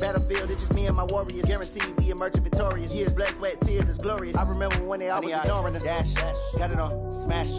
Battlefield, it's just me and my warriors. Guaranteed we emerging victorious. Years, blood, sweat, tears, it's glorious. I remember when they always ignoring us. Dash, got it on, smash,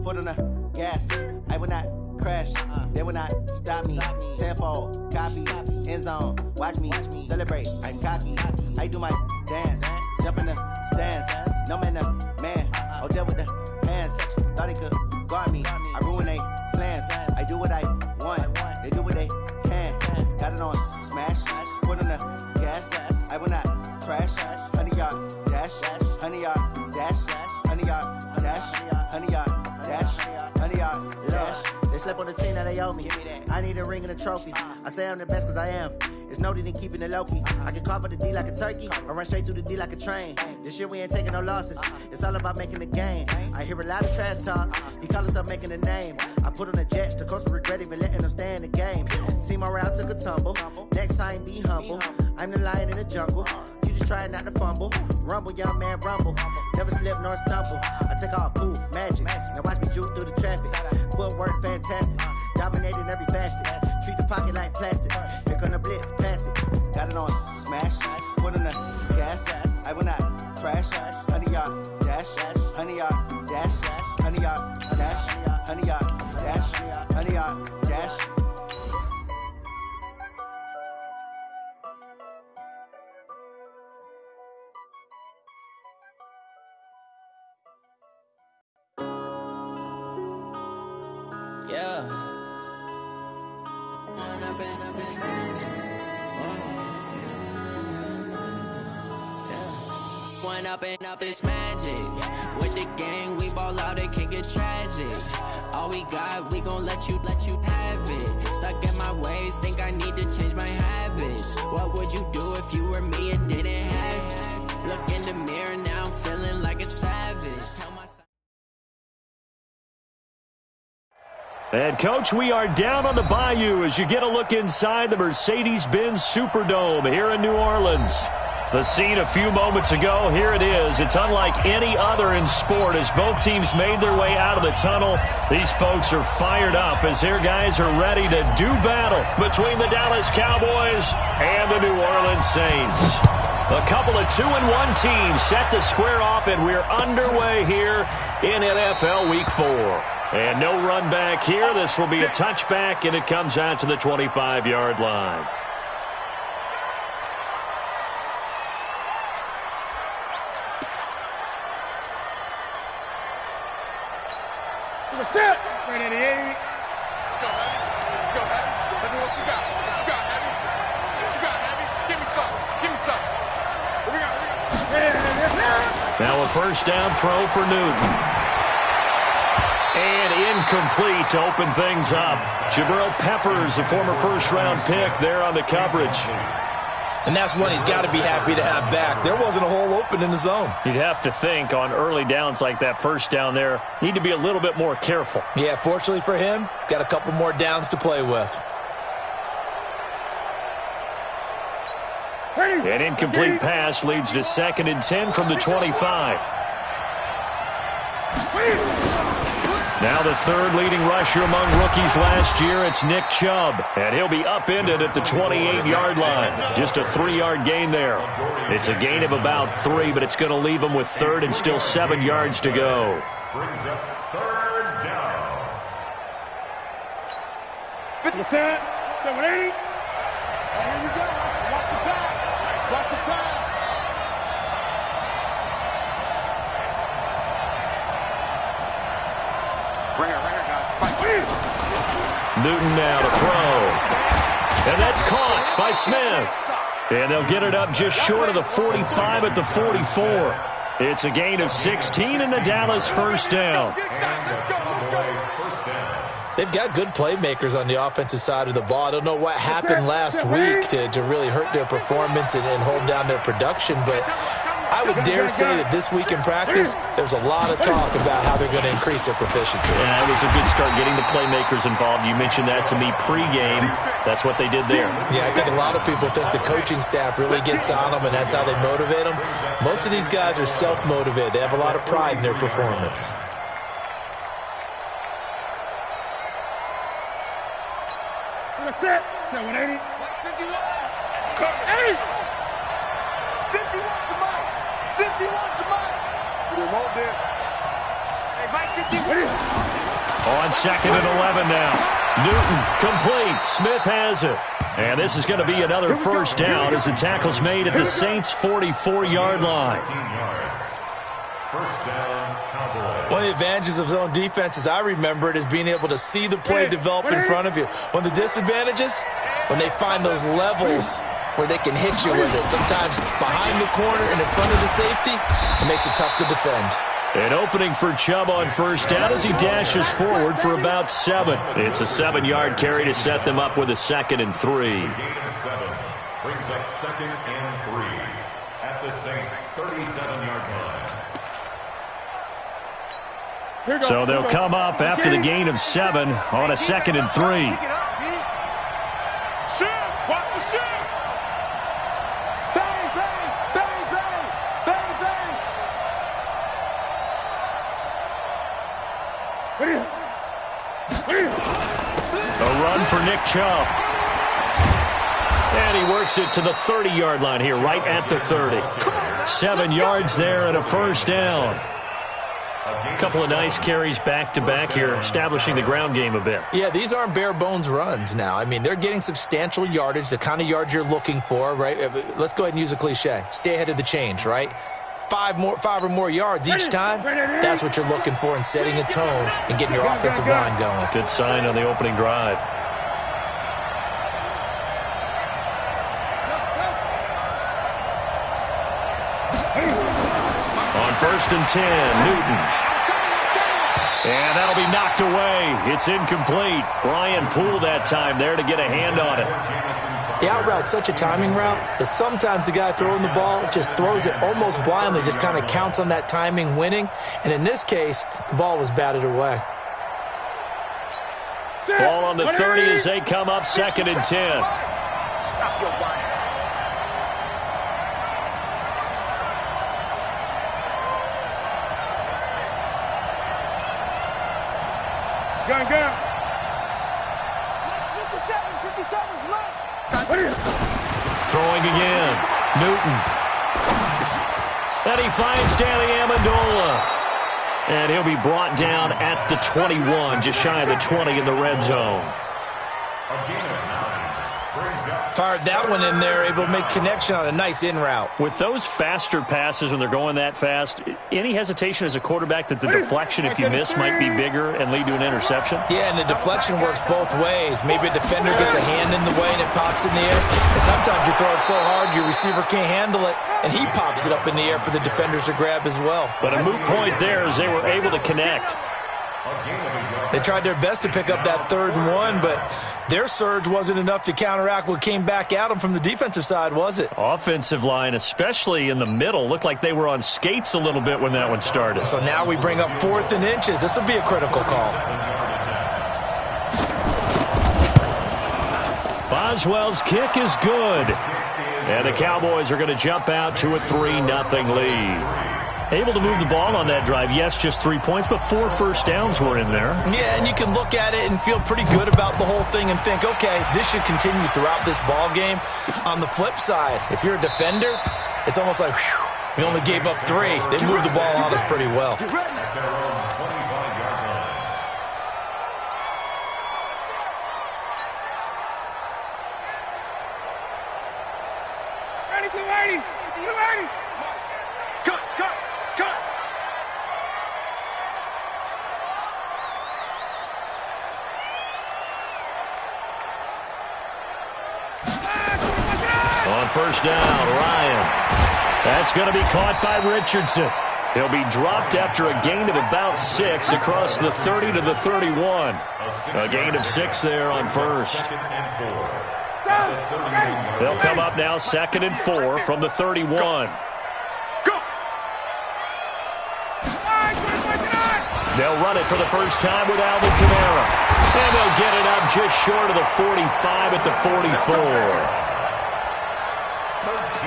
foot on the gas. I will not crash, they will not stop me. Tenfold, copy, end zone, watch me celebrate. I'm cocky, I do my dance, jump in the stands. No man, man, oh, deal with the hands. Thought he could guard me, I ruin they plans. I do what I want, they do what they can. Got it on, smash, foot on the gas. I will not crash, 100-yard dash, 100-yard dash, 100-yard dash, 100-yard dash, 100-yard dash. They slept on the team that they owe me. I need a ring and a trophy. I say I'm the best cause I am. It's noted in keeping it low-key. I can carve for the D like a turkey, or run straight through the D like a train. This year we ain't taking no losses. It's all about making the game. I hear a lot of trash talk. He call himself making a name. I put on the Jets. The coach will regret even letting them stay in the game. Team around took a tumble. Next time be humble. I'm the lion in the jungle. You just try not to fumble. Rumble, young man, rumble. Never slip nor stumble. I take off, poof, magic. Now watch me juke through the traffic. Footwork fantastic. Dominating every facet. Treat the pocket like plastic. Here come the blitz, pass it. Got it on, smash. Put on the gas. I will not crash. 100-yard dash. 100-yard dash. 100-yard dash. 100-yard dash. 100-yard dash. Yeah. One up and up is magic. With the gang, we ball out, it can get tragic. All we got, we gon' let you have it. Stuck in my ways, think I need to change my habits. What would you do if you were me and didn't have it? Look in the mirror, now I'm feeling like a savage. Tell myself. And, Coach, we are down on the bayou as you get a look inside the Mercedes-Benz Superdome here in New Orleans. The scene a few moments ago, here it is. It's unlike any other in sport as both teams made their way out of the tunnel. These folks are fired up as their guys are ready to do battle between the Dallas Cowboys and the New Orleans Saints. A couple of 2-1 teams set to square off, and we're underway here in NFL Week 4. And no run back here. This will be a touchback, and it comes out to the 25-yard line. Set. Right at the 80. Let's go, Heavy. Let's go, Heavy. Let me know what you got. What you got, Heavy? What you got, Heavy? Give me some. Give me some. Here we go. Now a first down throw for Newton. And incomplete to open things up. Jabril Peppers, a former first-round pick, there on the coverage. And that's one he's got to be happy to have back. There wasn't a hole open in the zone. You'd have to think on early downs like that first down there, need to be a little bit more careful. Yeah, fortunately for him, got a couple more downs to play with. An incomplete pass leads to 2nd and 10 from the 25. Now the third leading rusher among rookies last year, it's Nick Chubb. And he'll be upended at the 28-yard line. Just a 3-yard gain there. It's a gain of about 3, but it's going to leave him with 3rd and still 7 yards to go. Brings up 3rd down. 50 cent. 780. And here we go. Watch the pass. Watch the pass. Right here, guys. Newton now to throw. And that's caught by Smith. And they'll get it up just short of the 45 at the 44. It's a gain of 16 and the Dallas first down. They've got good playmakers on the offensive side of the ball. I don't know what happened last week to really hurt their performance and hold down their production, but I would dare say that this week in practice, there's a lot of talk about how they're going to increase their proficiency. Yeah, it was a good start getting the playmakers involved. You mentioned that to me pregame. That's what they did there. Yeah, I think a lot of people think the coaching staff really gets on them, and that's how they motivate them. Most of these guys are self-motivated. They have a lot of pride in their performance. Set. 180. 51. Ready? 51 to Mike. 51 to Mike. Remote this. Hey, Mike, 50. On 2nd and 11 now. Newton complete. Smith has it. And this is going to be another first down as the tackle's made at the Saints' 44-yard line. First down, Cowboys. One of the advantages of zone defense, as I remember it, is being able to see the play develop in front of you. One of the disadvantages, when they find those levels where they can hit you with it. Sometimes behind the corner and in front of the safety, it makes it tough to defend. An opening for Chubb on first down as he dashes forward for about 7. It's a 7-yard carry to set them up with a 2nd and 3. Gain of 7 brings up 2nd and 3 at the Saints' 37-yard line. So they'll come up after the gain of 7 on a 2nd and 3. Watch the shit. Bang, bang, bang, bang, bang, bang. A run for Nick Chubb. And he works it to the 30-yard line here, right at the 30. 7 yards there and a first down. A couple of nice carries back-to-back here, establishing the ground game a bit. Yeah, these aren't bare-bones runs now. I mean, they're getting substantial yardage, the kind of yards you're looking for, right? Let's go ahead and use a cliche. Stay ahead of the change, right? 5 or more yards each time, that's what you're looking for in setting a tone and getting your offensive line going. Good sign on the opening drive. On 1st and 10, Newton. And that'll be knocked away. It's incomplete. Brian Poole that time there to get a hand on it. The out route's such a timing route that sometimes the guy throwing the ball just throws it almost blindly, just kind of counts on that timing winning. And in this case, the ball was batted away. Ball on the 30 as they come up 2nd and 10. Stop your whining. Gun. 57's Mike. Throwing again. Newton. And he finds Danny Amendola. And he'll be brought down at the 21, just shy of the 20 in the red zone. Fired that one in there, able to make connection on a nice in route. With those faster passes when they're going that fast, any hesitation as a quarterback that the deflection, if you miss, might be bigger and lead to an interception? Yeah, and the deflection works both ways. Maybe a defender gets a hand in the way and it pops in the air. And sometimes you throw it so hard your receiver can't handle it, and he pops it up in the air for the defenders to grab as well. But a moot point there as they were able to connect. They tried their best to pick up that 3rd and 1, but their surge wasn't enough to counteract what came back at them from the defensive side, was it? Offensive line, especially in the middle, looked like they were on skates a little bit when that one started. So now we bring up 4th and inches. This will be a critical call. Boswell's kick is good. And the Cowboys are going to jump out to a 3-0 lead. Able to move the ball on that drive. Yes, just 3 points, but 4 first downs were in there. Yeah, and you can look at it and feel pretty good about the whole thing and think, okay, this should continue throughout this ball game. On the flip side, if you're a defender, it's almost like, whew, we only gave up 3. They moved the ball on us pretty well. First down, Ryan. That's going to be caught by Richardson. He'll be dropped after a gain of about 6 across the 30 to the 31. A gain of 6 there on first. They'll come up now 2nd and 4 from the 31. They'll run it for the first time with Alvin Kamara. And they'll get it up just short of the 45 at the 44.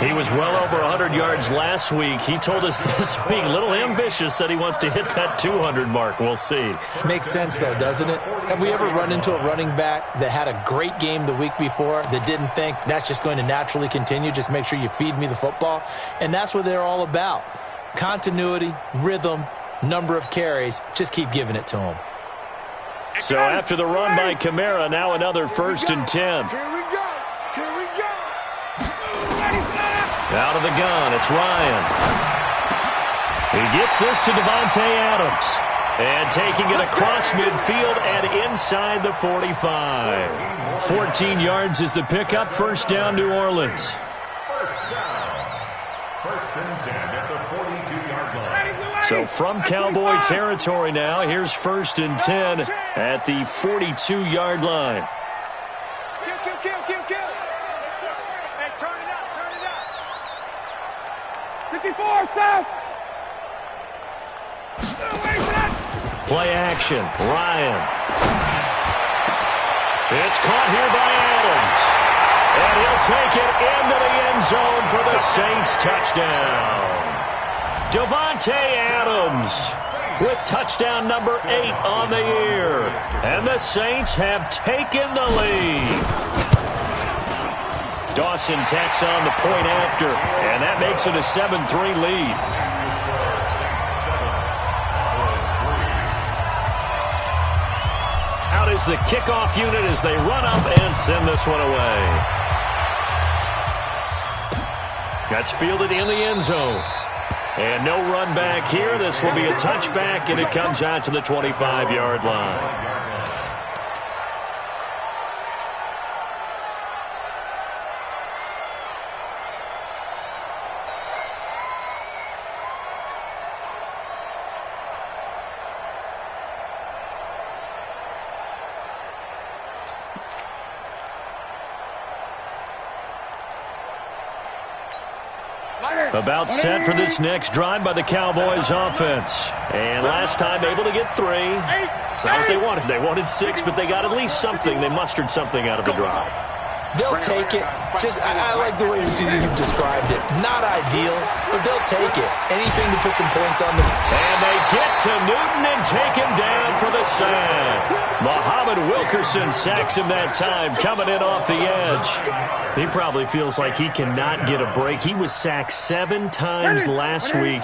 He was well over 100 yards last week. He told us this week, a little ambitious, said he wants to hit that 200 mark. We'll see. Makes sense, though, doesn't it? Have we ever run into a running back that had a great game the week before that didn't think that's just going to naturally continue? Just make sure you feed me the football. And that's what they're all about. Continuity, rhythm, number of carries. Just keep giving it to them. So after the run by Kamara, now another 1st and 10. Here we go. Here we go. Out of the gun, it's Ryan. He gets this to Davante Adams. And taking it across midfield and inside the 45. 14 yards is the pickup. 1st down, New Orleans. 1st down. 1st and 10 at the 42-yard line. So from Cowboy territory now, here's 1st and 10 at the 42-yard line. Kill. Hey, turn it up. 54, stop. Play action, Ryan. It's caught here by Adams. And he'll take it into the end zone for the Saints touchdown. Davante Adams with touchdown number 8 on the year. And the Saints have taken the lead. Dawson tacks on the point after, and that makes it a 7-3 lead. Out is the kickoff unit as they run up and send this one away. That's fielded in the end zone. And no run back here. This will be a touchback, and it comes out to the 25-yard line. About set for this next drive by the Cowboys offense. And last time able to get 3. It's not what they wanted. They wanted 6, but they got at least something. They mustered something out of the drive. They'll take it. I like the way you described it. Not ideal, but they'll take it. Anything to put some points on them. And they get to Newton and take him down for the sack. Muhammad Wilkerson sacks him that time, coming in off the edge. He probably feels like he cannot get a break. He was sacked 7 times last week.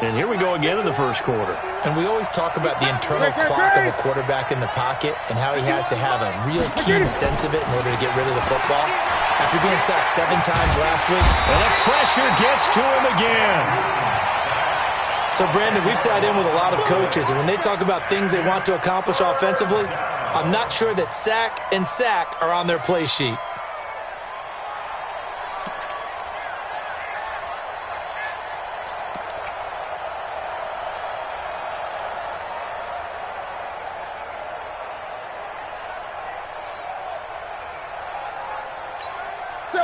And here we go again in the first quarter. And we always talk about the internal clock of a quarterback in the pocket and how he has to have a real keen sense of it in order to get rid of the football. After being sacked 7 times last week. And the pressure gets to him again. So, Brandon, we sat in with a lot of coaches, and when they talk about things they want to accomplish offensively, I'm not sure that sack and sack are on their play sheet.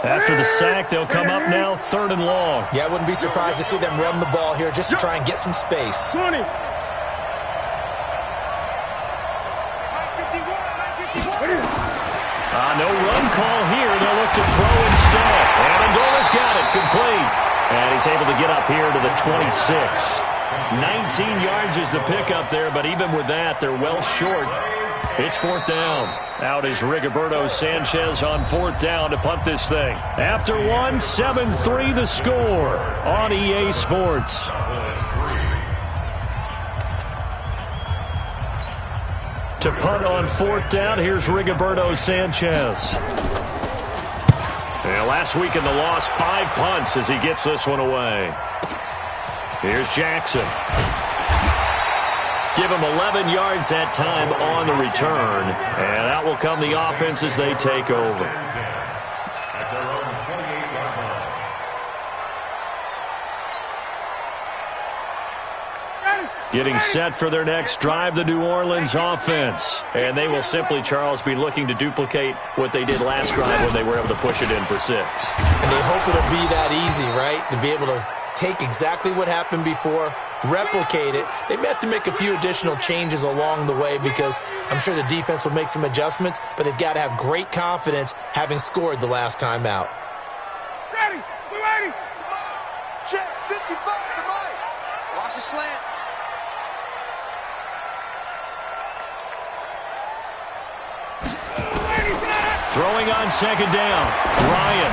After the sack, they'll come up now 3rd and long. Yeah, I wouldn't be surprised to see them run the ball here just to try and get some space. 20. No run call here. They'll look to throw instead. And Amendola's got it complete. And he's able to get up here to the 26. 19 yards is the pickup there, but even with that, they're well short. It's 4th down. Out is Rigoberto Sanchez on 4th down to punt this thing. After 1, 7-3 the score on EA Sports. To punt on 4th down, here's Rigoberto Sanchez. And last week in the loss, 5 punts as he gets this one away. Here's Jackson. Give him 11 yards that time on the return. And out will come the offense as they take over. Getting set for their next drive, the New Orleans offense. And they will simply, Charles, be looking to duplicate what they did last drive when they were able to push it in for 6. And they hope it'll be that easy, right? To be able to take exactly what happened before, replicate it. They may have to make a few additional changes along the way because I'm sure the defense will make some adjustments, but they've got to have great confidence having scored the last time out. Ready. 280. Check, 55 to Mike. Watch the slant. Throwing on second down. Ryan.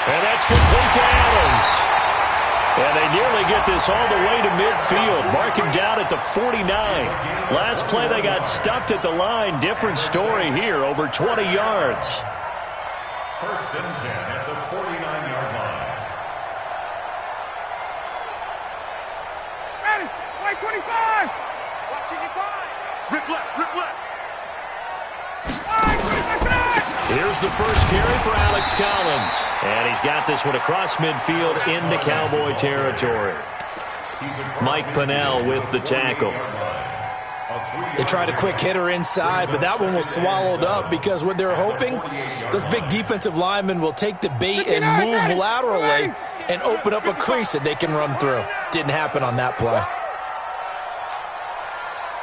And that's complete to Adams. And they nearly get this all the way to midfield. Mark him down at the 49. Last play they got stuffed at the line. Different story here. Over 20 yards. First and 10 at the 49-yard line. Ready, white 25. White 25. Rip left, rip left. Here's the first carry for Alex Collins. And he's got this one across midfield into Cowboy territory. Mike Pennell with the tackle. They tried a quick hitter inside, but that one was swallowed up because what they're hoping, those big defensive linemen will take the bait and move laterally and open up a crease that they can run through. Didn't happen on that play.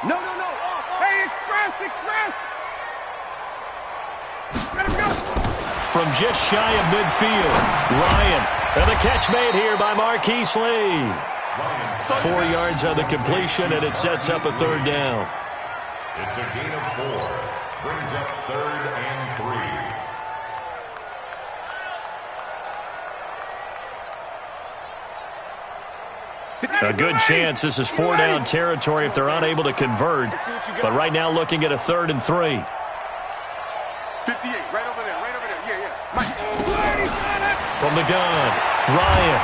No. Hey, express. From just shy of midfield, Ryan. And the catch made here by Marquise Lee. 4 yards on the completion, and it sets up a third down. It's a gain of 4. Brings up 3rd and 3. A good chance this is 4-down territory if they're unable to convert. But right now looking at a 3rd and 3. 58, right over there. Yeah. Mike. From the gun, Ryan.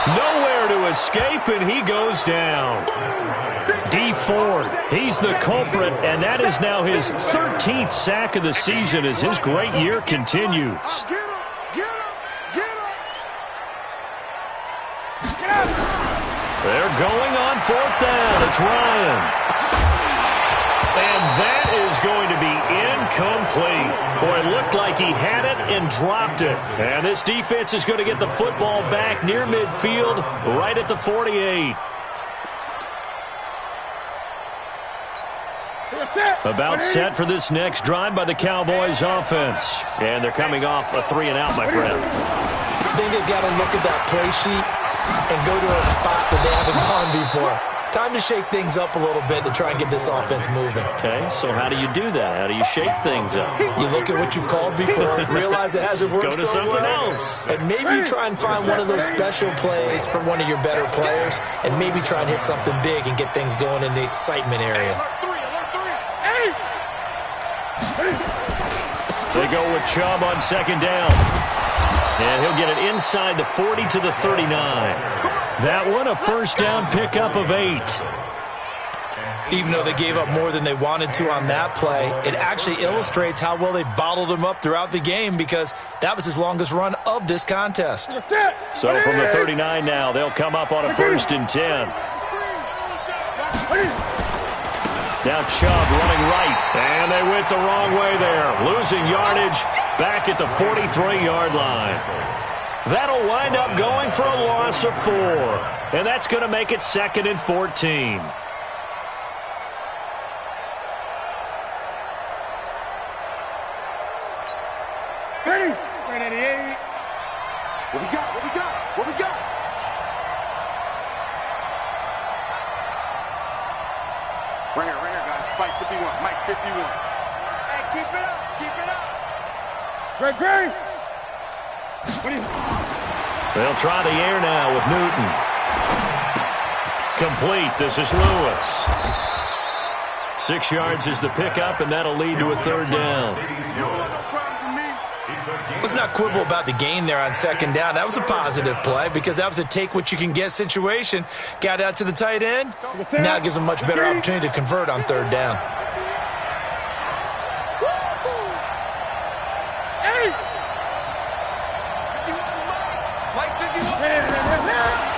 Nowhere to escape, and he goes down. D Ford, he's the culprit, and that is now his 13th sack of the season as his great year continues. They're going on 4th down. It's Ryan. And that is going to be incomplete. Boy, it looked like he had it and dropped it. And this defense is going to get the football back near midfield, right at the 48. About set for this next drive by the Cowboys offense. And they're coming off a 3-and-out, my friend. I think they've got to look at that play sheet and go to a spot that they haven't gone before. Time to shake things up a little bit to try and get this offense moving. Okay, so how do you do that? How do you shake things up? You look at what you've called before, realize it hasn't worked Go to so something well, else. and maybe try and find one of those special plays from one of your better players, and maybe try and hit something big and get things going in the excitement area. They go with Chubb on second down. And he'll get it inside the 40 to the 39. That one, a first down pickup of 8. Even though they gave up more than they wanted to on that play, it actually illustrates how well they bottled him up throughout the game because that was his longest run of this contest. So from the 39 now, they'll come up on a 1st and 10. Now Chubb running right, and they went the wrong way there. Losing yardage back at the 43-yard line. That'll wind up going for a loss of 4. And that's going to make it 2nd and 14. Ready? 388. What we got? Right here, guys. Mike 51. Hey, keep it up. Great. They'll try the air now with Newton. Complete. This is Lewis. 6 yards is the pickup, and that'll lead to a 3rd down. Let's not quibble about the gain there on second down. That was a positive play because that was a take-what-you-can-get situation. Got out to the tight end. Now it gives them a much better opportunity to convert on 3rd down.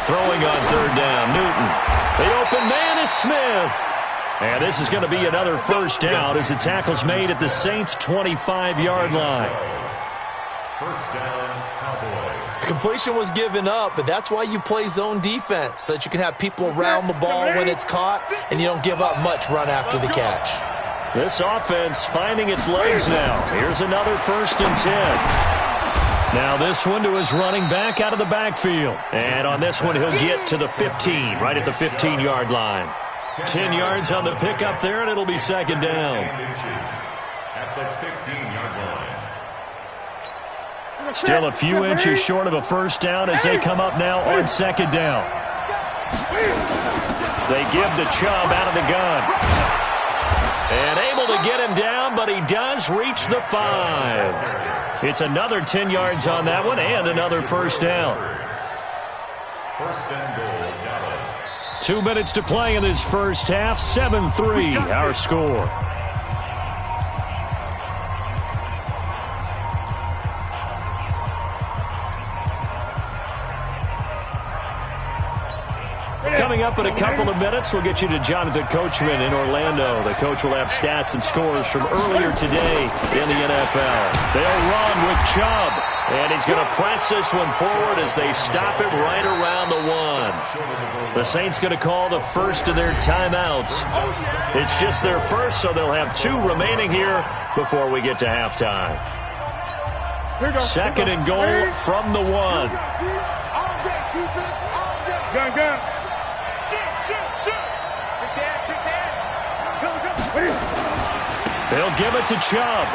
Throwing on 3rd down, Newton. The open man is Smith. And this is going to be another first down as the tackle's made at the Saints' 25-yard line. First down, Cowboys. Completion was given up, but that's why you play zone defense, so that you can have people around the ball when it's caught, and you don't give up much run after the catch. This offense finding its legs now. Here's another 1st and 10. Now this one to his running back out of the backfield. And on this one, he'll get to the 15, right at the 15-yard line. 10 yards on the pickup there, and it'll be second down. At the 15-yard line. Still a few inches short of a first down as they come up now on second down. They give the Chubb out of the gun. And able to get him down, but he does reach the 5. It's another 10 yards on that one and another first down. First and goal, Dallas. 2 minutes to play in this first half. 7-3 our score. Coming up in a couple of minutes, we'll get you to Jonathan Coachman in Orlando. The coach will have stats and scores from earlier today in the NFL. They'll run with Chubb, and he's going to press this one forward as they stop it right around the 1. The Saints going to call the first of their timeouts. It's just their first, so they'll have 2 remaining here before we get to halftime. Second and goal from the 1. Gun. They'll give it to Chubb,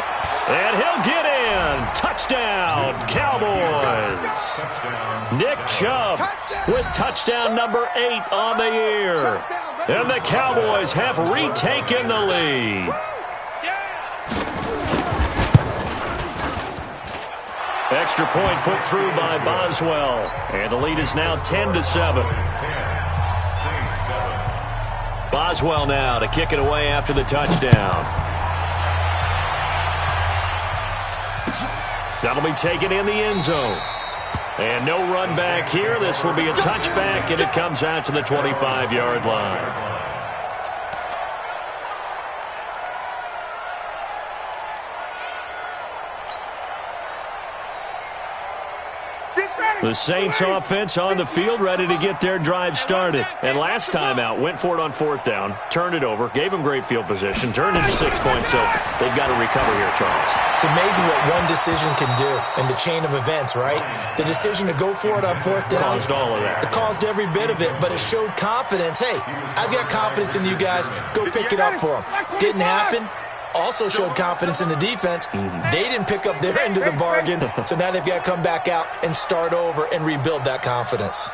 and he'll get in. Touchdown, Cowboys. Nick Chubb with touchdown number 8 on the year. And the Cowboys have retaken the lead. Extra point put through by Boswell, and the lead is now 10-7. Boswell now to kick it away after the touchdown. That'll be taken in the end zone. And no run back here. This will be a touchback, and it comes out to the 25-yard line. The Saints offense on the field, ready to get their drive started. And last time out, went for it on 4th down, turned it over, gave them great field position, turned into 6 points, so they've got to recover here, Charles. It's amazing what one decision can do in the chain of events, right? The decision to go for it on 4th down. Caused all of that. It caused every bit of it, but it showed confidence. Hey, I've got confidence in you guys. Go pick it up for them. Didn't happen. Also showed confidence in the defense. They didn't pick up their end of the bargain, so now they've got to come back out and start over and rebuild that confidence.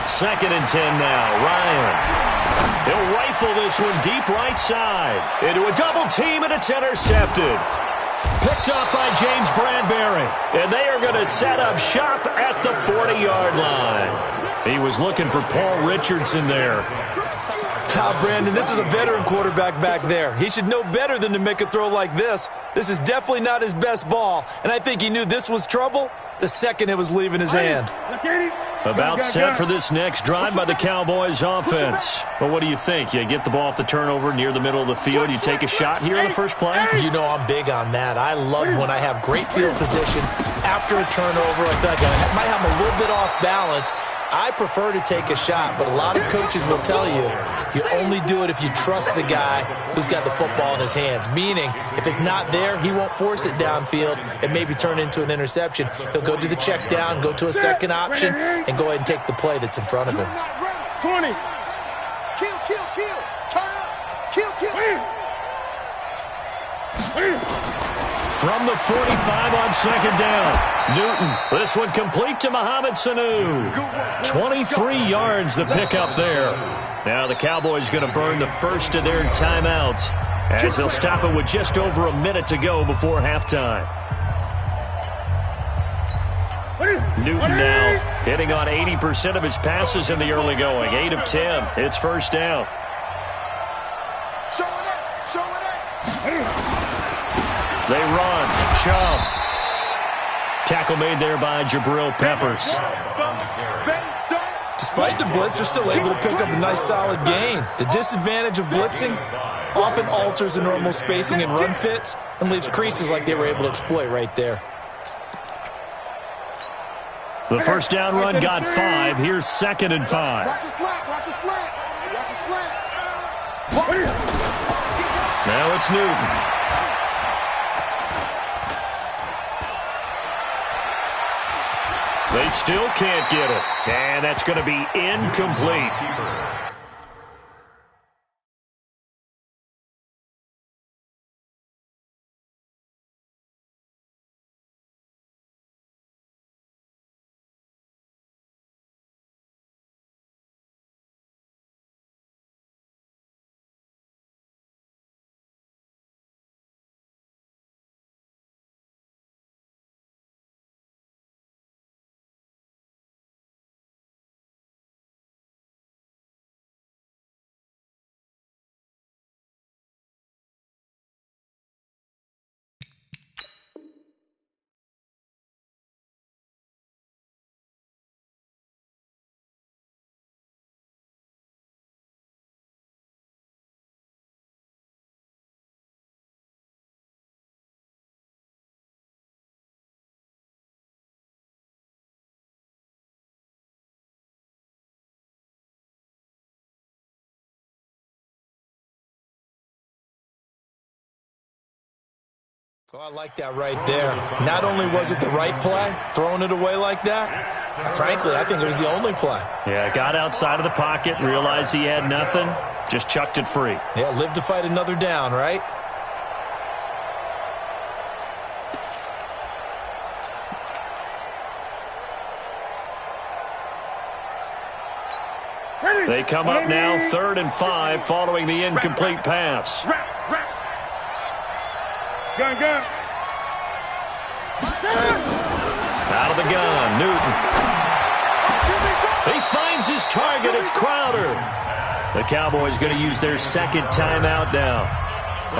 Second and 10 now. Ryan. He'll rifle this one deep right side. Into a double team, and it's intercepted. Picked up by James Bradbury. And they are going to set up shop at the 40-yard line. He was looking for Paul Richardson there. Brandon, this is a veteran quarterback back there. He should know better than to make a throw like this. This is definitely not his best ball, and I think he knew this was trouble the second it was leaving his hand. About set for this next drive by the Cowboys offense. But what do you think? You get the ball off the turnover near the middle of the field. You take a shot here on the first play? You know I'm big on that. I love when I have great field position after a turnover. I feel like I might have a little bit off balance. I prefer to take a shot, but a lot of coaches will tell you, you only do it if you trust the guy who's got the football in his hands. Meaning, if it's not there, he won't force it downfield and maybe turn into an interception. He'll go to the check down, go to a second option, and go ahead and take the play that's in front of him. 20. Kill. Turn up. Kill. From the 45 on second down. Newton, this one complete to Mohamed Sanu. 23 yards the pickup there. Now the Cowboys going to burn the first of their timeouts as they'll stop it with just over a minute to go before halftime. Newton now hitting on 80% of his passes in the early going. 8 of 10. It's first down. Show it up. They run. Chubb. Tackle made there by Jabril Peppers. Despite the blitz, they're still able to pick up a nice solid gain. The disadvantage of blitzing often alters the normal spacing and run fits and leaves creases like they were able to exploit right there. The first down run got 5. Here's second and 5. Watch a slant. Now it's Newton. They still can't get it. And that's going to be incomplete. Oh, I like that right there. Not only was it the right play, throwing it away like that, frankly, I think it was the only play. Yeah, got outside of the pocket, realized he had nothing, just chucked it free. Yeah, live to fight another down, right? They come up now 3rd and 5 following the incomplete pass. Gun. Out of the gun, Newton. He finds his target. It's Crowder. The Cowboys going to use their second timeout now,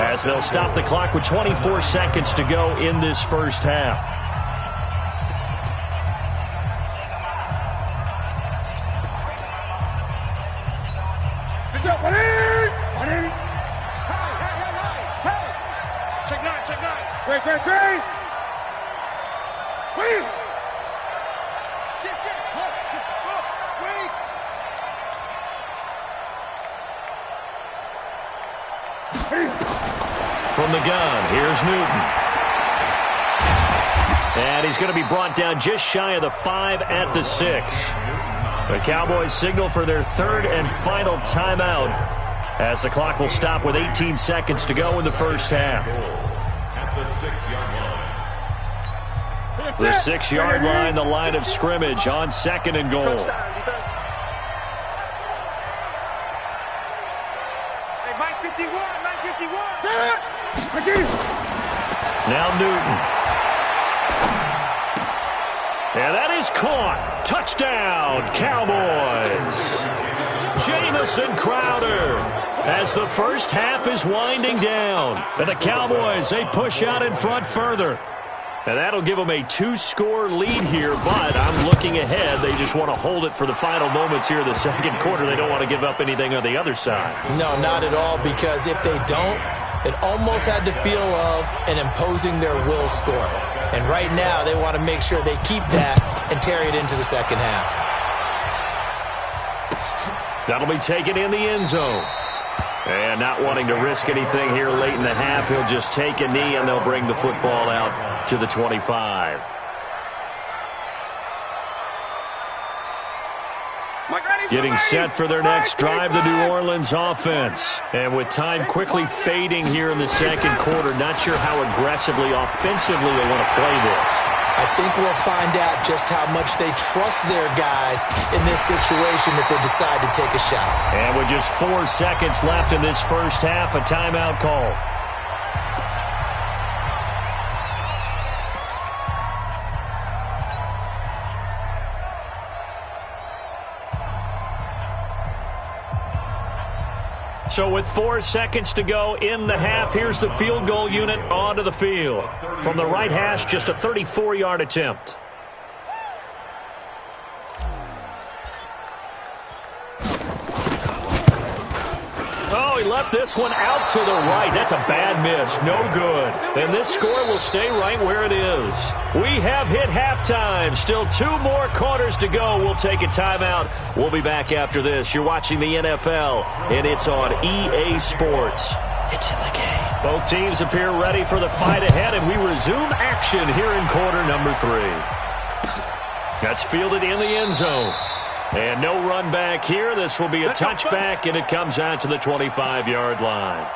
as they'll stop the clock with 24 seconds to go in this first half. Great. Wait. From the gun, here's Newton. And he's going to be brought down just shy of the 5 at the 6. The Cowboys signal for their 3rd and final timeout, as the clock will stop with 18 seconds to go in the first half. The 6-yard line. The 6-yard line, the line of scrimmage on 2nd and goal. Hey, Mike 51. Now Newton. And that is caught. Touchdown, Cowboys. Jamison Crowder, as the first half is winding down. And the Cowboys, they push out in front further. And that'll give them a 2-score lead here, but I'm looking ahead. They just want to hold it for the final moments here in the second quarter. They don't want to give up anything on the other side. No, not at all, because if they don't, it almost had the feel of an imposing their will score. And right now, they want to make sure they keep that and carry it into the second half. That'll be taken in the end zone. And not wanting to risk anything here late in the half, he'll just take a knee and they'll bring the football out to the 25. Getting set for their next drive, the New Orleans offense. And with time quickly fading here in the second quarter, not sure how aggressively, offensively they want to play this. I think we'll find out just how much they trust their guys in this situation if they decide to take a shot. And with just 4 seconds left in this first half, a timeout call. So with 4 seconds to go in the half, here's the field goal unit onto the field. From the right hash, just a 34-yard attempt. Oh, he left this one out to the right. That's a bad miss. No good. And this score will stay right where it is. We have hit halftime. Still 2 more quarters to go. We'll take a timeout. We'll be back after this. You're watching the NFL, and it's on EA Sports. It's in the game. Both teams appear ready for the fight ahead, and we resume action here in quarter number 3. That's fielded in the end zone. And no run back here. This will be a touchback, and it comes out to the 25-yard line.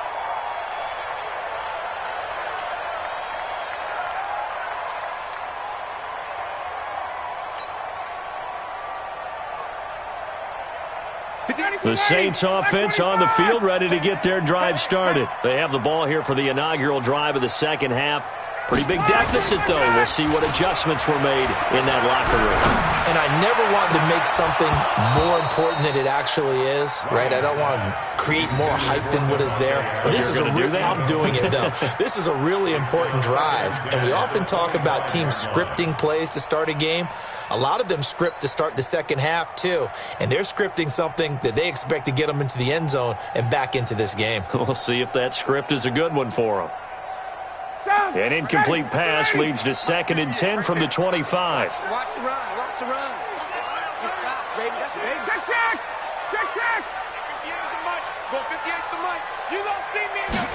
The Saints offense on the field, ready to get their drive started. They have the ball here for the inaugural drive of the second half. Pretty big deficit, though. We'll see what adjustments were made in that locker room. And I never wanted to make something more important than it actually is, right? I don't want to create more hype than what is there. But this is I'm doing it, though. This is a really important drive. And we often talk about teams scripting plays to start a game. A lot of them script to start the second half, too. And they're scripting something that they expect to get them into the end zone and back into this game. We'll see if that script is a good one for them. An incomplete pass leads to 2nd and 10 from the 25. Watch the run. Watch the run. Good shot, baby. That's baby. Check. 58 is the mic. Go 58 is the mic. You don't see me in the...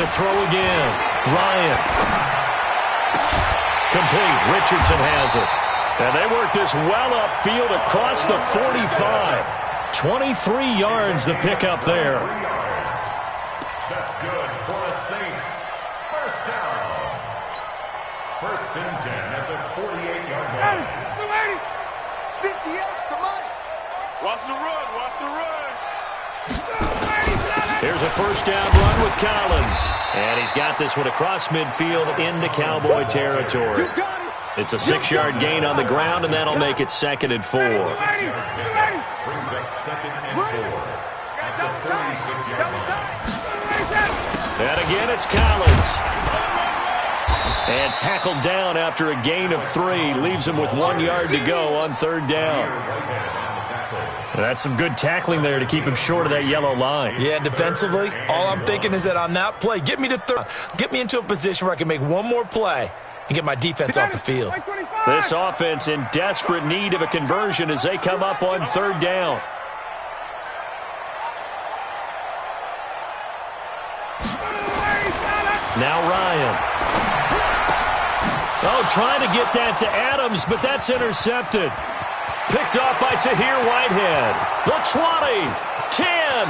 To throw again. Ryan. Complete. Richardson has it. And they work this well upfield across the 45. 23 yards the pickup there. That's good for the Saints. First down. 1st and 10 at the 48-yard line. 58, come on. Watch the run. Watch the run. Here's a first down run with Collins. And he's got this one across midfield into Cowboy territory. It's a 6-yard gain on the ground, and that'll make it 2nd and 4. Brings up 2nd and 4 at the 46-yard line. And again, it's Collins. And tackled down after a gain of 3. Leaves him with 1 yard to go on 3rd down. That's some good tackling there to keep him short of that yellow line. Yeah, defensively, all I'm thinking is that on that play, get me to third. Get me into a position where I can make one more play and get my defense off the field. This offense in desperate need of a conversion as they come up on 3rd down. Now Ryan. Oh, trying to get that to Adams, but that's intercepted. Picked off by Tahir Whitehead. The 20, 10,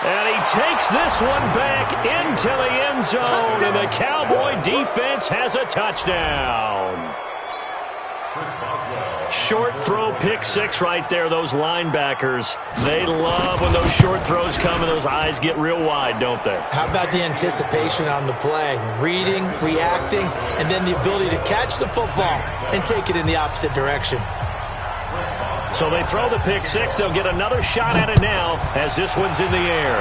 and he takes this one back into the end zone, and the Cowboy defense has a touchdown. Short throw, pick 6 right there. Those linebackers, they love when those short throws come and those eyes get real wide, don't they? How about the anticipation on the play? Reading, reacting, and then the ability to catch the football and take it in the opposite direction. So they throw the pick 6. They'll get another shot at it now as this one's in the air.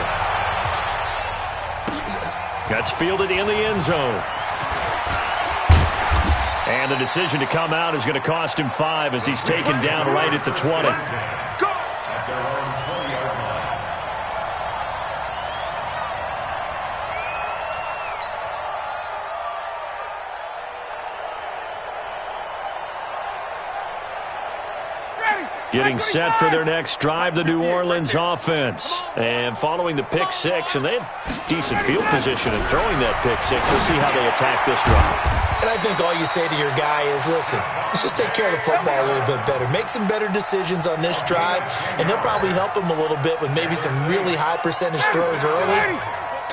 That's fielded in the end zone. And the decision to come out is going to cost him 5 as he's taken down right at the 20. Getting set for their next drive, the New Orleans offense. And following the pick 6, and they had decent field position in throwing that pick 6. We'll see how they attack this drive. And I think all you say to your guy is, listen, let's just take care of the football a little bit better. Make some better decisions on this drive, and they'll probably help him a little bit with maybe some really high percentage throws early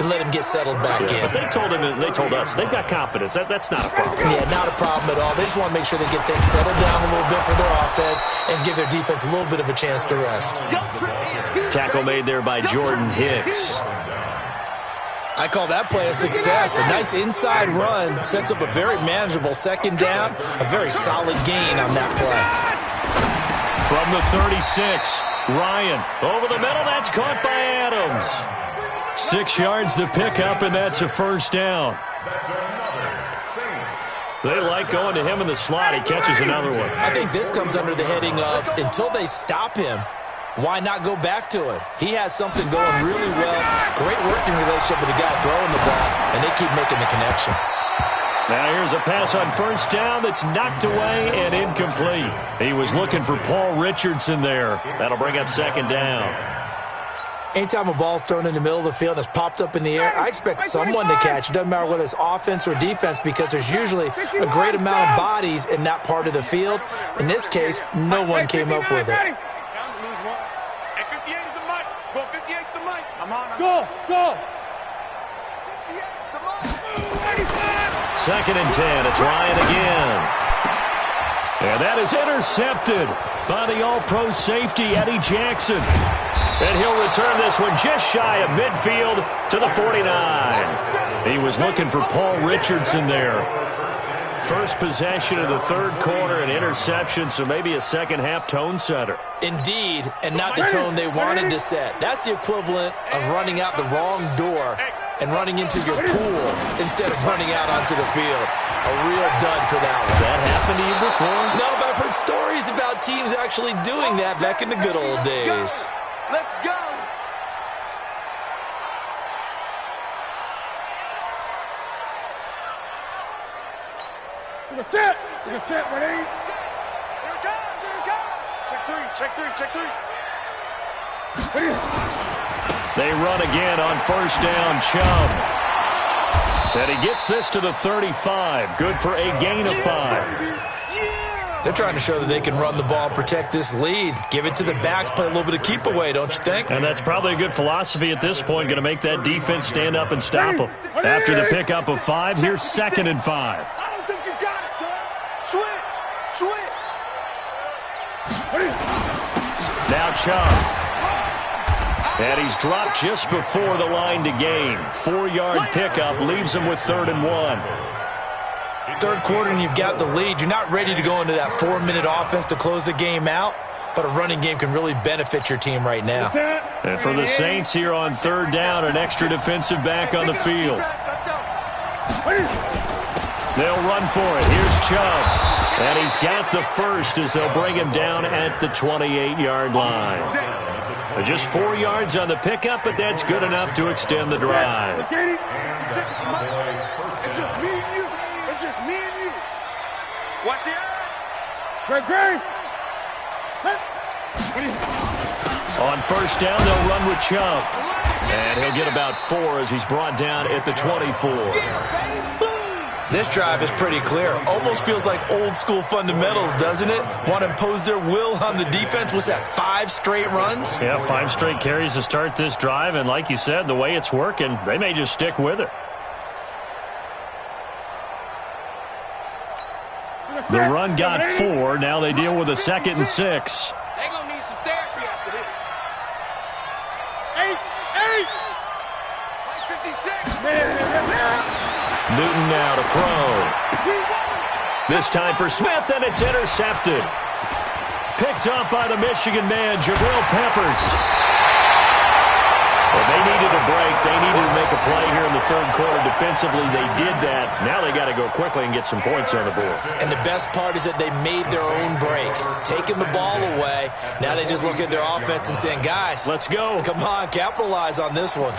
to let him get settled back in. But they told us they've got confidence. That's not a problem. Yeah, not a problem at all. They just want to make sure they get things settled down a little bit for their offense and give their defense a little bit of a chance to rest. Tackle made there by Jordan Hicks. I call that play a success. A nice inside run sets up a very manageable 2nd down. A very solid gain on that play. From the 36, Ryan over the middle. That's caught by Adams. 6 yards to pick up, and that's a 1st down. They like going to him in the slot. He catches another one. I think this comes under the heading of until they stop him, why not go back to it? He has something going really well. Great working relationship with the guy throwing the ball, and they keep making the connection. Now here's a pass on 1st down that's knocked away and incomplete. He was looking for Paul Richardson there. That'll bring up 2nd down. Anytime a ball's thrown in the middle of the field and it's popped up in the air, I expect someone to catch. It doesn't matter whether it's offense or defense because there's usually a great amount of bodies in that part of the field. In this case, no one came up with it. Hey, 58 is the mic. Go, 58's the mic. Go. 58's the mic. Second and 10. It's Ryan again. And that is intercepted by the All-Pro safety, Eddie Jackson. And he'll return this one just shy of midfield to the 49. He was looking for Paul Richardson there. First possession of the third quarter, an interception, so maybe a second-half tone setter. Indeed, and not the tone they wanted to set. That's the equivalent of running out the wrong door and running into your pool instead of running out onto the field. A real dud for that one. Has that happened to you before? No, but I've heard stories about teams actually doing that back in the good old days. Let's go. Set, ready? Here it comes. Check three. They run again on first down, Chubb. And he gets this to the 35. Good for a gain of 5. They're trying to show that they can run the ball and protect this lead. Give it to the backs, play a little bit of keep away, don't you think? And that's probably a good philosophy at this point, going to make that defense stand up and stop them. After the pickup of 5, here's second and 5. I don't think you got it, son. Switch. Now Chubb. And he's dropped just before the line to gain. 4-yard pickup leaves him with 3rd and 1. Third quarter and you've got the lead. You're not ready to go into that 4-minute offense to close the game out, but a running game can really benefit your team right now. And for the Saints here on 3rd down, an extra defensive back on the field. Let's go. They'll run for it. Here's Chubb. And he's got the first as they'll bring him down at the 28-yard line. Just 4 yards on the pickup, but that's good enough to extend the drive. It's just me and you. Watch the eye. Great. On first down, they'll run with Chubb. And he'll get about 4 as he's brought down at the 24. This drive is pretty clear. Almost feels like old school fundamentals, doesn't it? Want to impose their will on the defense. What's that, 5 straight runs? Yeah, 5 straight carries to start this drive. And like you said, the way it's working, they may just stick with it. The run got 4. Now they deal with a 2nd and 6. They're going to need some therapy after this. 56. Newton now to throw. This time for Smith, and it's intercepted. Picked up by the Michigan man, Jabril Peppers. Well, they needed a break. They needed to make a play here in the 3rd quarter. Defensively, they did that. Now they got to go quickly and get some points on the board. And the best part is that they made their own break. Taking the ball away. Now they just look at their offense and saying, guys, let's go. Come on, capitalize on this one.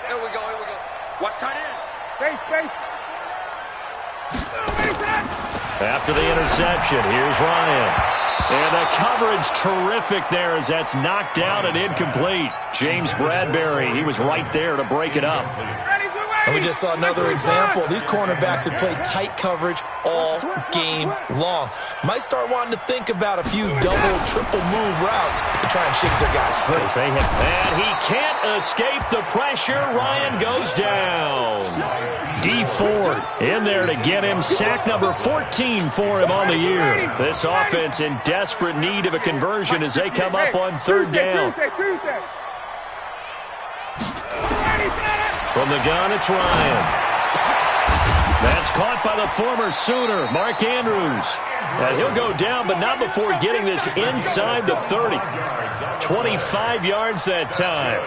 Here we go. Watch tight end. Space. After the interception, here's Ryan. And the coverage terrific there as that's knocked down and incomplete. James Bradbury, he was right there to break it up. And we just saw another example. These cornerbacks have played tight coverage all game long. Might start wanting to think about a few double, triple move routes to try and shift their guys free. And he can't escape the pressure. Ryan goes down. D Ford in there to get him. Sack number 14 for him on the year. This offense in desperate need of a conversion as they come up on 3rd down. Tuesday. From the gun, it's Ryan. That's caught by the former Sooner, Mark Andrews. And he'll go down, but not before getting this inside the 30. 25 yards that time.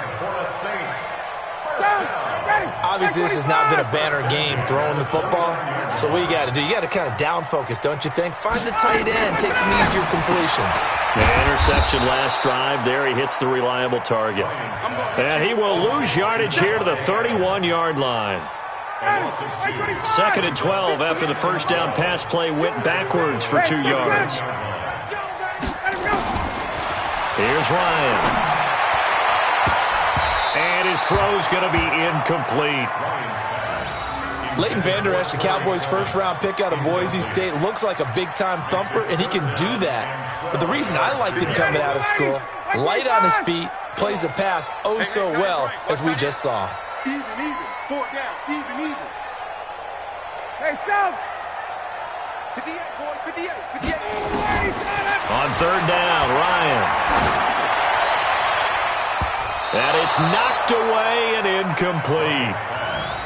Obviously, this has not been a banner game throwing the football. So what you got to do, you got to kind of down focus, don't you think? Find the tight end, take some easier completions. Interception last drive. There he hits the reliable target. And he will lose yardage here to the 31-yard line. 2nd and 12 after the first down pass play went backwards for 2 yards. Here's Ryan. And his throw's going to be incomplete. Leighton Vander Esch, the Cowboys' first-round pick out of Boise State, looks like a big-time thumper, and he can do that. But the reason I liked him coming out of school, light on his feet, plays the pass oh so well, as we just saw. Even. 4 down. Even. Hey, South. 58, boy. 58. On 3rd down, Ryan. And it's knocked away and incomplete.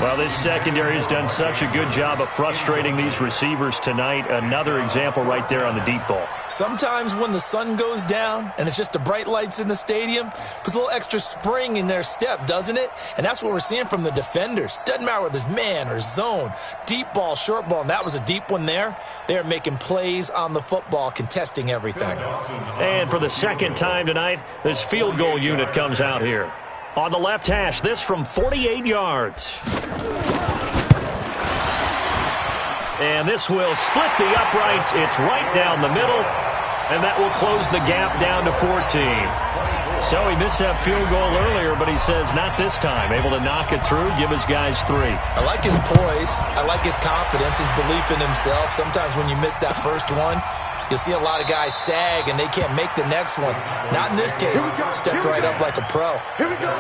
Well, this secondary has done such a good job of frustrating these receivers tonight. Another example right there on the deep ball. Sometimes when the sun goes down and it's just the bright lights in the stadium, puts a little extra spring in their step, doesn't it? And that's what we're seeing from the defenders. Doesn't matter whether it's man or zone, deep ball, short ball, and that was a deep one there. They're making plays on the football, contesting everything. And for the second time tonight, this field goal unit comes out here. On the left hash, this from 48 yards. And this will split the uprights. It's right down the middle, and that will close the gap down to 14. So he missed that field goal earlier, but he says not this time. Able to knock it through, give his guys 3. I like his poise. I like his confidence, his belief in himself. Sometimes when you miss that first one, you'll see a lot of guys sag, and they can't make the next one. Not in this case. Stepped right up like a pro. Here we go.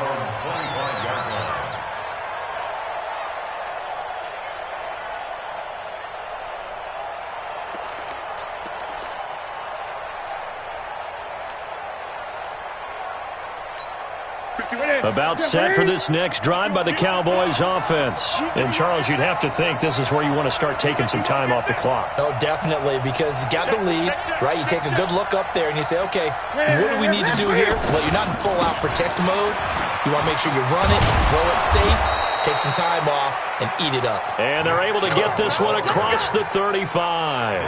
About set for this next drive by the Cowboys offense. And, Charles, you'd have to think this is where you want to start taking some time off the clock. Oh, definitely, because you got the lead, right? You take a good look up there and you say, okay, what do we need to do here? Well, you're not in full-out protect mode. You want to make sure you run it, throw it safe, take some time off, and eat it up. And they're able to get this one across the 35.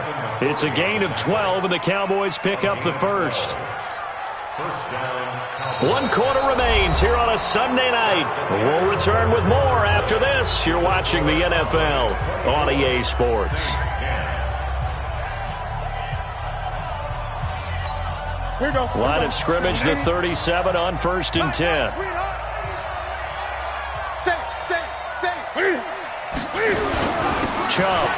It's a gain of 12, and the Cowboys pick up the first. 1 quarter remains here on a Sunday night. We'll return with more after this. You're watching the NFL on EA Sports. Here we go. Line of scrimmage, the 37 on 1st and 10. Chubb.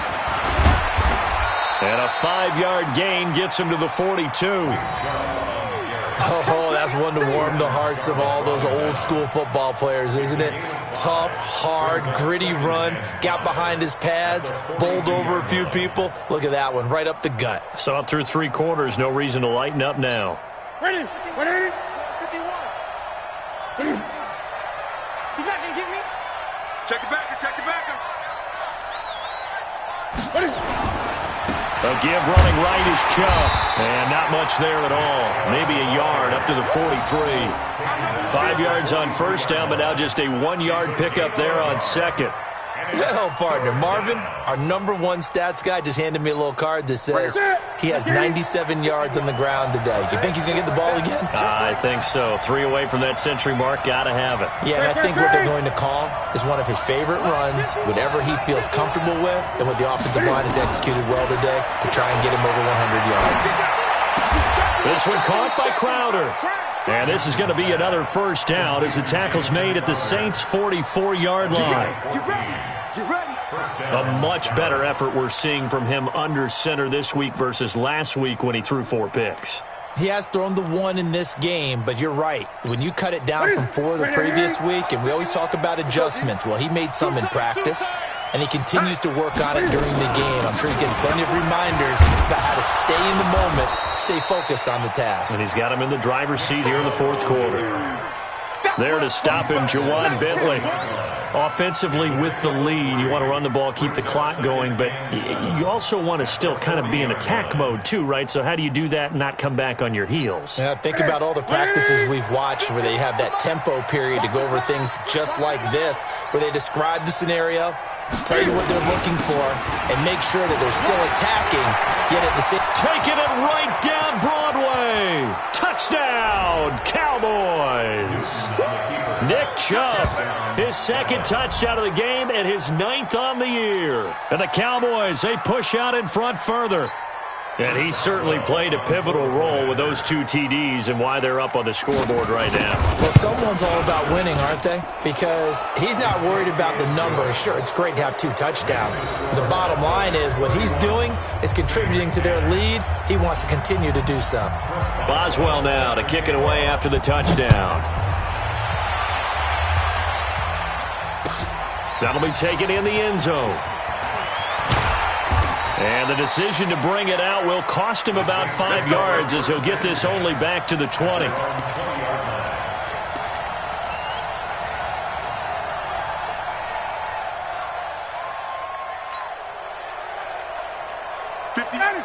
And a 5-yard gain gets him to the 42. Oh, that's one to warm the hearts of all those old-school football players, isn't it? Tough, hard, gritty run, got behind his pads, bowled over a few people. Look at that one, right up the gut. Saw it through 3 quarters, no reason to lighten up now. Ready? 180. 51. He's not going to get me. Check it back. Ready? A give running right is Chubb. And not much there at all. Maybe a yard up to the 43. 5 yards on 1st down, but now just a 1-yard pickup there on 2nd. Well, partner, Marvin, our #1 stats guy, just handed me a little card that says he has 97 yards on the ground today. You think he's going to get the ball again? I think so. 3 away from that century mark. Got to have it. Yeah, and I think what they're going to call is one of his favorite runs, whatever he feels comfortable with, and what the offensive line has executed well today to try and get him over 100 yards. This one caught by Crowder. And this is going to be another 1st down as the tackle's made at the Saints' 44-yard line. A much better effort we're seeing from him under center this week versus last week when he threw 4 picks. He has thrown the 1 in this game, but you're right. When you cut it down from 4 the previous week, and we always talk about adjustments, well, he made some in practice, and he continues to work on it during the game. I'm sure he's getting plenty of reminders about how to stay in the moment, stay focused on the task. And he's got him in the driver's seat here in the 4th quarter. There to stop him, Jawan Bentley. Offensively with the lead, you want to run the ball, keep the clock going, but you also want to still kind of be in attack mode too, right? So how do you do that and not come back on your heels? Yeah, think about all the practices we've watched where they have that tempo period to go over things just like this, where they describe the scenario, tell you what they're looking for, and make sure that they're still attacking, yet at the same time. Taking it right down Broadway. Touchdown, Cowboys. Nick Chubb, his second touchdown of the game and his 9th on the year. And the Cowboys, they push out in front further. And he certainly played a pivotal role with those 2 TDs and why they're up on the scoreboard right now. Well, someone's all about winning, aren't they? Because he's not worried about the number. Sure, it's great to have 2 touchdowns. But the bottom line is what he's doing is contributing to their lead. He wants to continue to do so. Boswell now to kick it away after the touchdown. That'll be taken in the end zone. And the decision to bring it out will cost him about 5 yards as he'll get this only back to the 20.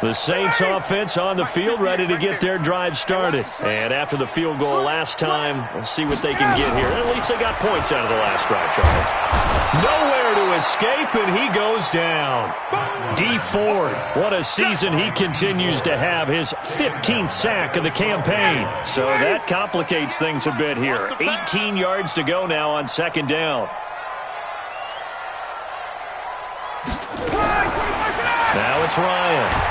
The Saints offense on the field ready to get their drive started. And after the field goal last time, we'll see what they can get here. At least they got points out of the last drive, Charles. Nowhere to escape, and he goes down. D. Ford, what a season he continues to have, his 15th sack of the campaign. So that complicates things a bit here. 18 yards to go now on second down. Now it's Ryan.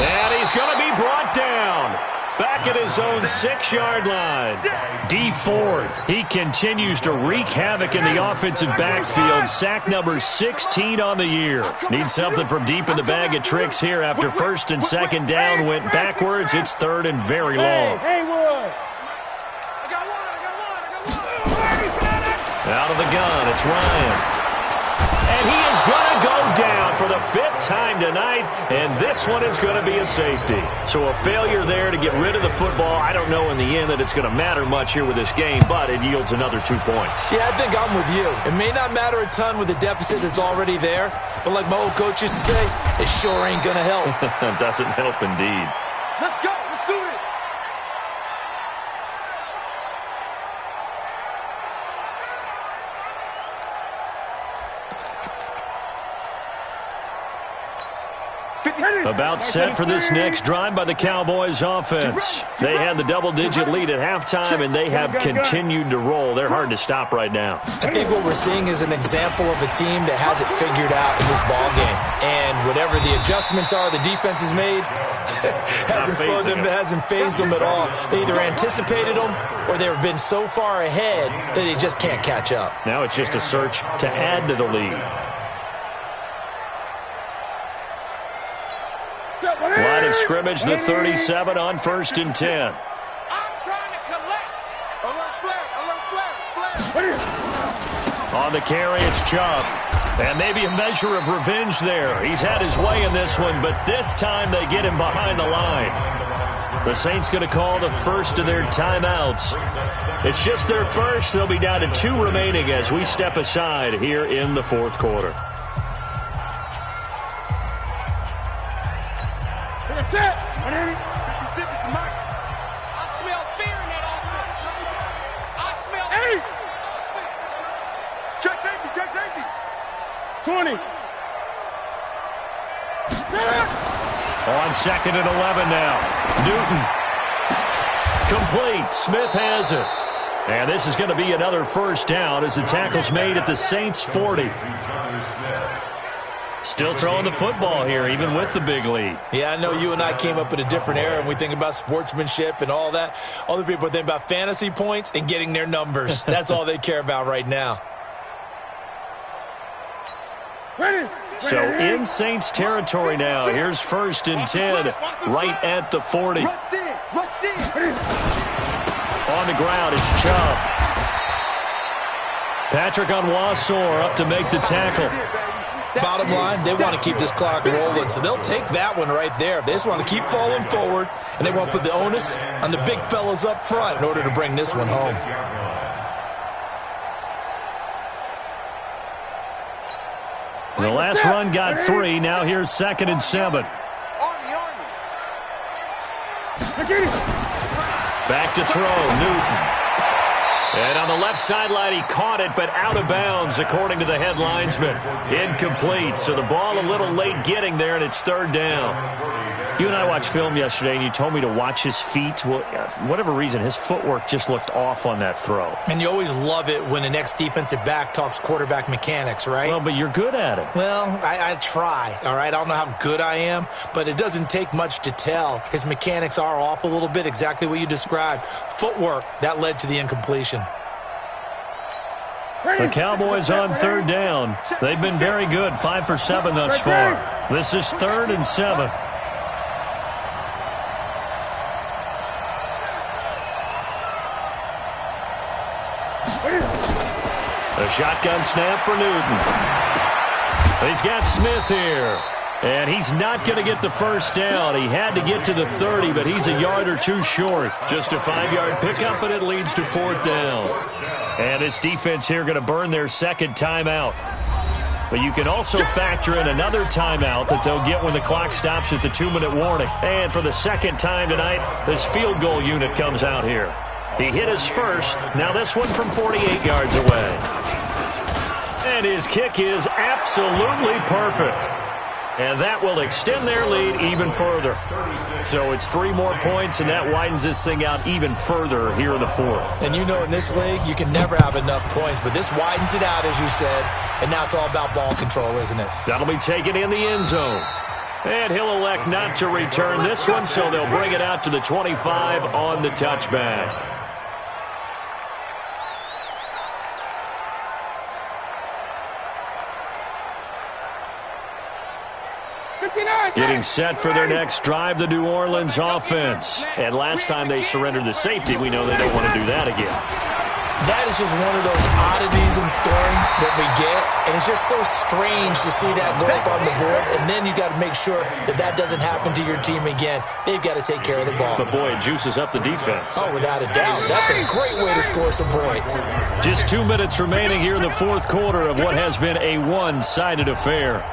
And he's going to be brought down. Back at his own 6-yard line. D. Ford, he continues to wreak havoc in the offensive backfield. Sack number 16 on the year. Needs something from deep in the bag of tricks here after first and second down went backwards. It's third and very long. Out of the gun, it's Ryan. And he is going to go down for the 5th time tonight, and this one is going to be a safety. So a failure there to get rid of the football. I don't know in the end that it's going to matter much here with this game, but it yields another 2 points. Yeah, I think I'm with you. It may not matter a ton with the deficit that's already there, but like my old coach used to say, it sure ain't going to help. It doesn't help indeed. Let's go. Let's do this. About set for this next drive by the Cowboys offense. They had the double-digit lead at halftime, and they have continued to roll. They're hard to stop right now. I think what we're seeing is an example of a team that has it figured out in this ball game. And whatever the adjustments are the defense has made, hasn't phased them at all. They either anticipated them or they've been so far ahead that they just can't catch up. Now it's just a search to add to the lead. Line of scrimmage, the 37 on 1st and 10. I'm trying to collect. Alert flag. On the carry, it's Chubb. And maybe a measure of revenge there. He's had his way in this one, but this time they get him behind the line. The Saints going to call the first of their timeouts. It's just their first. They'll be down to 2 remaining as we step aside here in the 4th quarter. That's it. 180. 56 at the mic. I smell fear in that offense. I smell Hey. offense. Check safety. Check safety. 20. On 2nd and 11 now. Newton. Complete. Smith has it. And this is going to be another first down as the tackle's made at the Saints' 40. Still throwing the football here, even with the big lead. Yeah, I know you and I came up in a different era, and we think about sportsmanship and all that. Other people think about fantasy points and getting their numbers. That's all they care about right now. Ready. So in Saints territory now. Here's 1st and 10, right at the 40. Rush in. Rush in. On the ground, it's Chubb. Patrick Onwuasor up to make the tackle. Bottom line, they want to keep this clock rolling, so they'll take that one right there. They just want to keep falling forward, and they want to put the onus on the big fellas up front in order to bring this one home. The last run got 3. Now here's 2nd and 7. Back to throw, Newton. And on the left sideline, he caught it, but out of bounds, according to the head linesman. Incomplete, so the ball a little late getting there, and it's 3rd down. You and I watched film yesterday, and you told me to watch his feet. Well, for whatever reason, his footwork just looked off on that throw. And you always love it when the next defensive back talks quarterback mechanics, right? Well, but you're good at it. Well, I try, all right? I don't know how good I am, but it doesn't take much to tell. His mechanics are off a little bit, exactly what you described. Footwork, that led to the incompletion. The Cowboys on third down. They've been very good, 5 for 7 thus far. This is 3rd and 7. A shotgun snap for Newton. He's got Smith here. And he's not going to get the first down. He had to get to the 30, but he's a yard or two short. Just a 5-yard pickup, and it leads to 4th down. And this defense here going to burn their second timeout. But you can also factor in another timeout that they'll get when the clock stops at the 2-minute warning. And for the second time tonight, this field goal unit comes out here. He hit his first. Now this one from 48 yards away. And his kick is absolutely perfect. And that will extend their lead even further. So it's 3 more points, and that widens this thing out even further here in the 4th. And you know in this league, you can never have enough points, but this widens it out, as you said, and now it's all about ball control, isn't it? That'll be taken in the end zone. And he'll elect not to return this one, so they'll bring it out to the 25 on the touchback. Getting set for their next drive, the New Orleans offense. And last time they surrendered the safety, we know they don't want to do that again. That is just one of those oddities in scoring that we get, and it's just so strange to see that go up on the board, and then you got to make sure that that doesn't happen to your team again. They've got to take care of the ball. But, boy, it juices up the defense. Oh, without a doubt. That's a great way to score some points. Just 2 minutes remaining here in the 4th quarter of what has been a one-sided affair.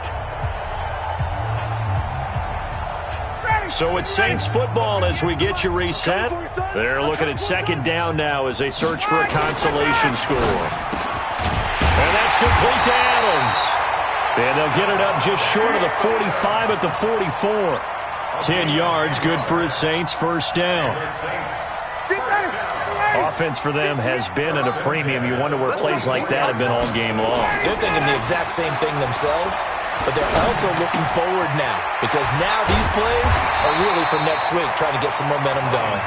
So it's Saints football as we get you reset. They're looking at 2nd down now as they search for a consolation score. And that's complete to Adams. And they'll get it up just short of the 45 at the 44. 10 yards, good for his Saints, first down. Offense for them has been at a premium. You wonder where plays like that have been all game long. They're thinking the exact same thing themselves, but they're also looking forward now because now these plays are really for next week, trying to get some momentum going.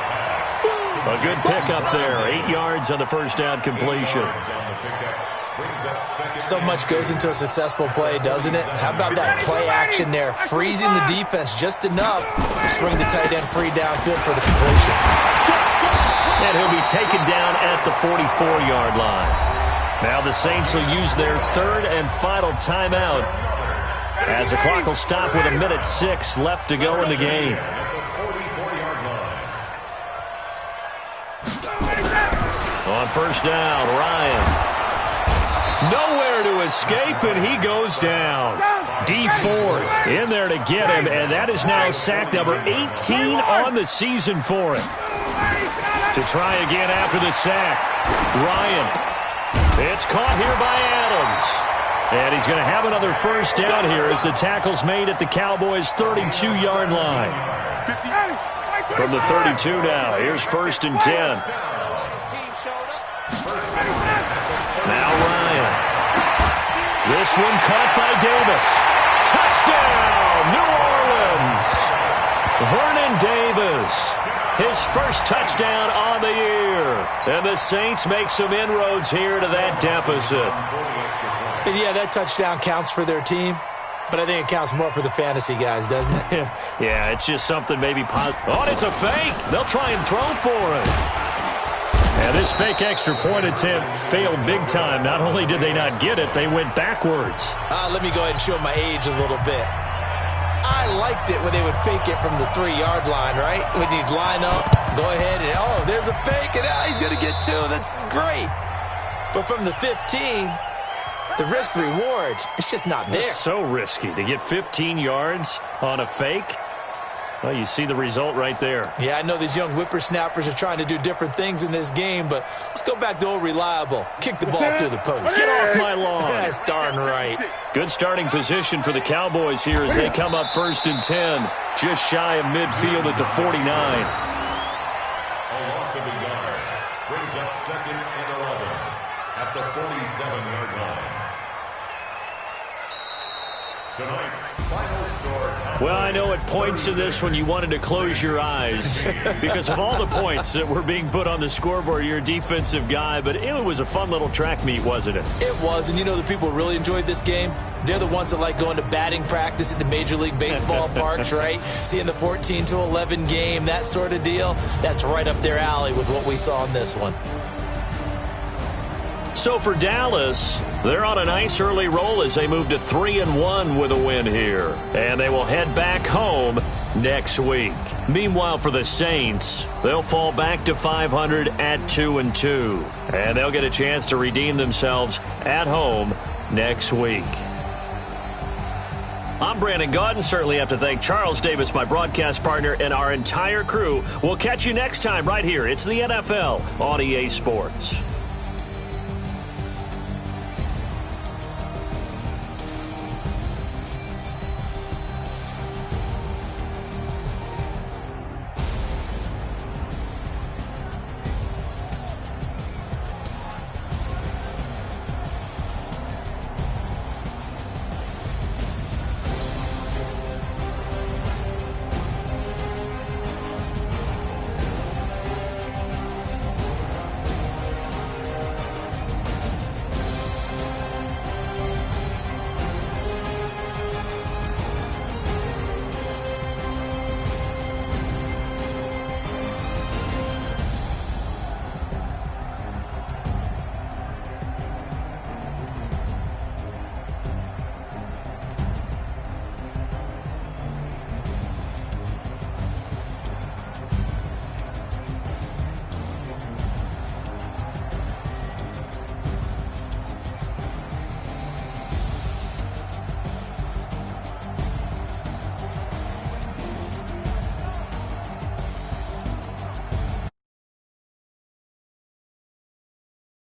A good pickup there. 8 yards on the first down completion. So much goes into a successful play, doesn't it? How about that play action there, freezing the defense just enough to spring the tight end free downfield for the completion. And he'll be taken down at the 44-yard line. Now the Saints will use their 3rd and final timeout as the clock will stop with 1:06 left to go in the game. On first down, Ryan. Nowhere to escape, and he goes down. D Ford in there to get him, and that is now sack number 18 on the season for him. To try again after the sack, Ryan. It's caught here by Adams. And he's going to have another first down here as the tackle's made at the Cowboys' 32-yard line. From the 32 now, here's 1st and 10. Now Ryan. This one caught by Davis. Touchdown, New Orleans. Vernon Davis. His first touchdown on the year. And the Saints make some inroads here to that deficit. And yeah, that touchdown counts for their team, but I think it counts more for the fantasy guys, doesn't it? Yeah, it's just something maybe positive. Oh, it's a fake. They'll try and throw for it. And this fake extra point attempt failed big time. Not only did they not get it, they went backwards. Let me go ahead and show my age a little bit. I liked it when they would fake it from the 3-yard line, right? When you'd line up, go ahead, and oh, there's a fake, and he's going to get 2. That's great. But from the 15, the risk-reward, it's just not there. It's so risky to get 15 yards on a fake. Well, you see the result right there. Yeah, I know these young whippersnappers are trying to do different things in this game, but let's go back to old reliable. Kick the ball through the post. Get off my lawn. That's darn right. Good starting position for the Cowboys here as they come up 1st and 10. Just shy of midfield at the 49. A loss of a yard brings up 2nd and 11 at the 47-yard line. Tonight's final score. Well, I know at points in this when you wanted to close your eyes because of all the points that were being put on the scoreboard. You're a defensive guy, but it was a fun little track meet, wasn't it? It was, and you know the people who really enjoyed this game? They're the ones that like going to batting practice at the Major League Baseball parks, right? Seeing the 14-11 game, that sort of deal. That's right up their alley with what we saw in this one. So for Dallas, they're on a nice early roll as they move to 3-1 with a win here. And they will head back home next week. Meanwhile, for the Saints, they'll fall back to 500 at 2-2. And they'll get a chance to redeem themselves at home next week. I'm Brandon Gaudin. Certainly have to thank Charles Davis, my broadcast partner, and our entire crew. We'll catch you next time right here. It's the NFL on EA Sports.